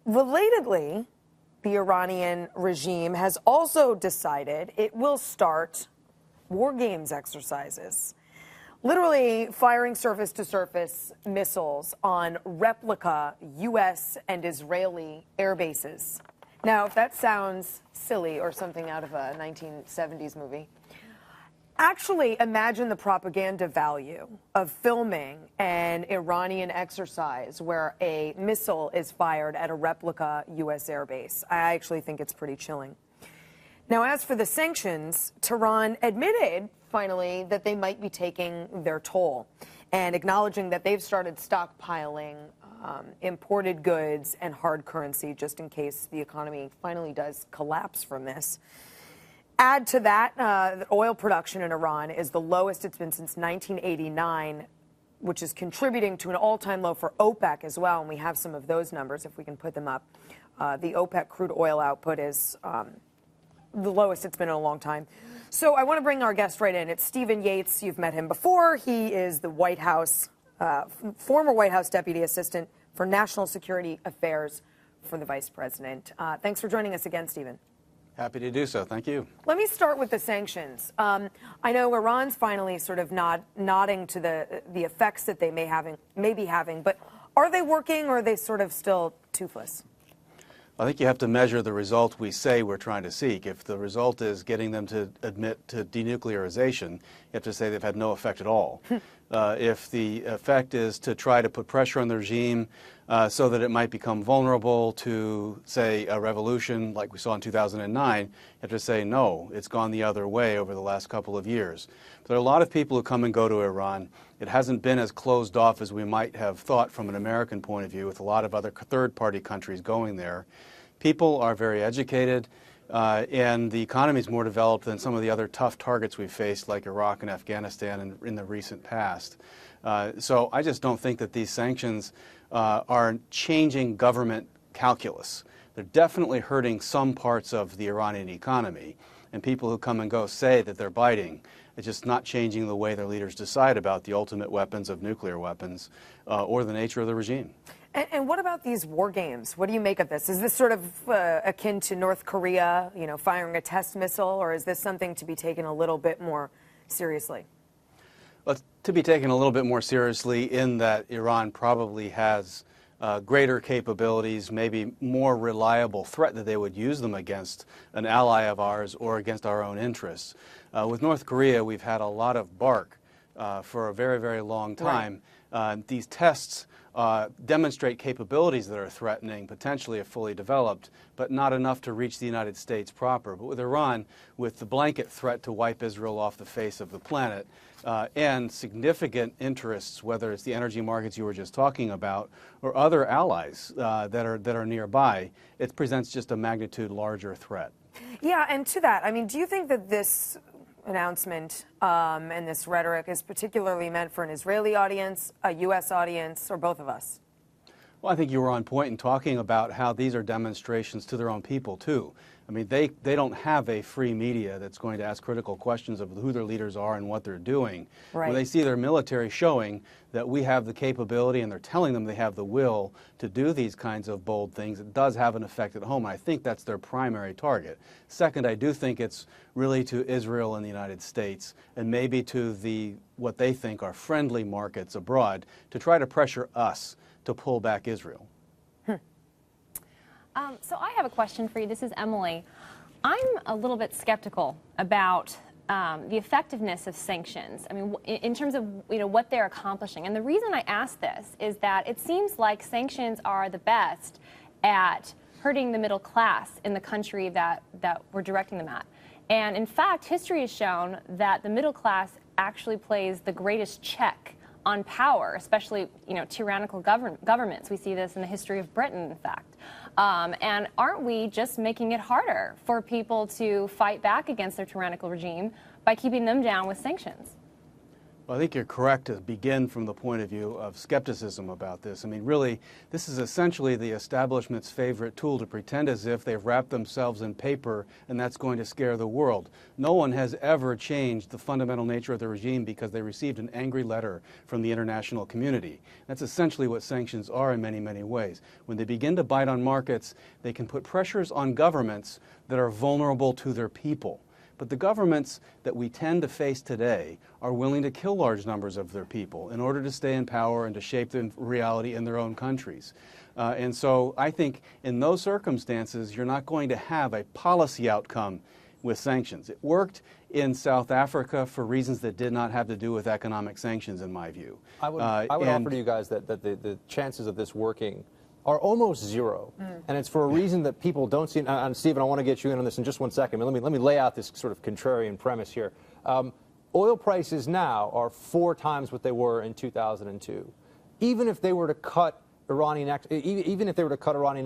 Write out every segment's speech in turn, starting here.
Relatedly, the Iranian regime has also decided it will start war games exercises, literally firing surface-to-surface missiles on replica U.S. and Israeli air bases. Now, if that sounds silly or something out of a 1970s movie, actually imagine the propaganda value of filming an Iranian exercise where a missile is fired at a replica U.S. airbase. I actually think it's pretty chilling. Now, as for the sanctions, Tehran admitted, finally, that they might be taking their toll and acknowledging that they've started stockpiling imported goods and hard currency just in case the economy finally does collapse from this. Add to that, the oil production in Iran is the lowest it's been since 1989, which is contributing to an all-time low for OPEC as well, and we have some of those numbers if we can put them up. The OPEC crude oil output is the lowest it's been in a long time. So I want to bring our guest right in. It's Stephen Yates. You've met him before. He is the White House, former White House Deputy Assistant for National Security Affairs for the Vice President. Thanks for joining us again, Stephen. Happy to do so. Thank you. Let me start with the sanctions. I know Iran's finally sort of nodding to the effects that they may be having, but are they working or are they sort of still toothless? I think you have to measure the result we say we're trying to seek. If the result is getting them to admit to denuclearization, you have to say they've had no effect at all. If the effect is to try to put pressure on the regime so that it might become vulnerable to, say, a revolution like we saw in 2009, you have to say no, it's gone the other way over the last couple of years. But there are a lot of people who come and go to Iran. It hasn't been as closed off as we might have thought from an American point of view, with a lot of other third-party countries going there. People are very educated, and the economy is more developed than some of the other tough targets we've faced, like Iraq and Afghanistan in the recent past. So I just don't think that these sanctions are changing government calculus. They're definitely hurting some parts of the Iranian economy, and people who come and go say that they're biting. It's just not changing the way their leaders decide about the ultimate weapons of nuclear weapons or the nature of the regime. And what about these war games? What do you make of this? Is this sort of akin to North Korea, firing a test missile, or is this something to be taken a little bit more seriously? Well, it's to be taken a little bit more seriously in that Iran probably has greater capabilities, maybe more reliable threat that they would use them against an ally of ours or against our own interests. With North Korea, we've had a lot of bark for a very, very long time. Right. These tests demonstrate capabilities that are threatening, potentially if fully developed, but not enough to reach the United States proper. But with Iran, with the blanket threat to wipe Israel off the face of the planet, and significant interests, whether it's the energy markets you were just talking about, or other allies that are nearby, it presents just a magnitude larger threat. Yeah, and to that, I mean, do you think that this announcement and this rhetoric is particularly meant for an Israeli audience, a U.S. audience, or both of us? Well, I think you were on point in talking about how these are demonstrations to their own people, too. I mean, they don't have a free media that's going to ask critical questions of who their leaders are and what they're doing. Right. When they see their military showing that we have the capability and they're telling them they have the will to do these kinds of bold things, it does have an effect at home. I think that's their primary target. Second, I do think it's really to Israel and the United States, and maybe to what they think are friendly markets abroad, to try to pressure us to pull back Israel. So I have a question for you. This is Emily. I'm a little bit skeptical about the effectiveness of sanctions. I mean, in terms of what they're accomplishing. And the reason I ask this is that it seems like sanctions are the best at hurting the middle class in the country that we're directing them at. And in fact, history has shown that the middle class actually plays the greatest check on power, especially tyrannical governments. We see this in the history of Britain, in fact. And aren't we just making it harder for people to fight back against their tyrannical regime by keeping them down with sanctions? Well, I think you're correct to begin from the point of view of skepticism about this. I mean, really, this is essentially the establishment's favorite tool to pretend as if they've wrapped themselves in paper and that's going to scare the world. No one has ever changed the fundamental nature of the regime because they received an angry letter from the international community. That's essentially what sanctions are in many, many ways. When they begin to bite on markets, they can put pressures on governments that are vulnerable to their people. But the governments that we tend to face today are willing to kill large numbers of their people in order to stay in power and to shape the reality in their own countries. And so I think in those circumstances, you're not going to have a policy outcome with sanctions. It worked in South Africa for reasons that did not have to do with economic sanctions, in my view. I would offer to you guys that the chances of this working are almost zero, and it's for a reason that people don't see. And Stephen, I want to get you in on this in just 1 second. But let me lay out this sort of contrarian premise here. Oil prices now are 4 times what they were in 2002. Even if they were to cut Iranian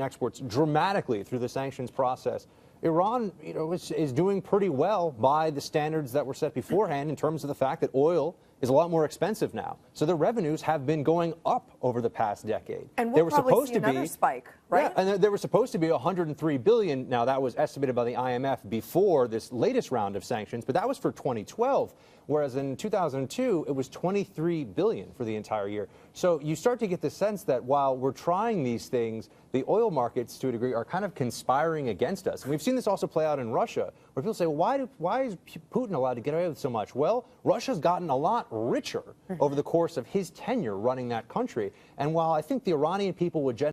exports dramatically through the sanctions process, Iran, is doing pretty well by the standards that were set beforehand in terms of the fact that oil is a lot more expensive now. So their revenues have been going up over the past decade. And we'll probably see another spike, right? Yeah, and there were supposed to be $103 billion. Now, that was estimated by the IMF before this latest round of sanctions, but that was for 2012. Whereas in 2002, it was $23 billion for the entire year. So you start to get the sense that while we're trying these things, the oil markets, to a degree, are kind of conspiring against us. And we've seen this also play out in Russia, where people say, well, why is Putin allowed to get away with so much? Well, Russia's gotten a lot richer over the course of his tenure running that country. And while I think the Iranian people would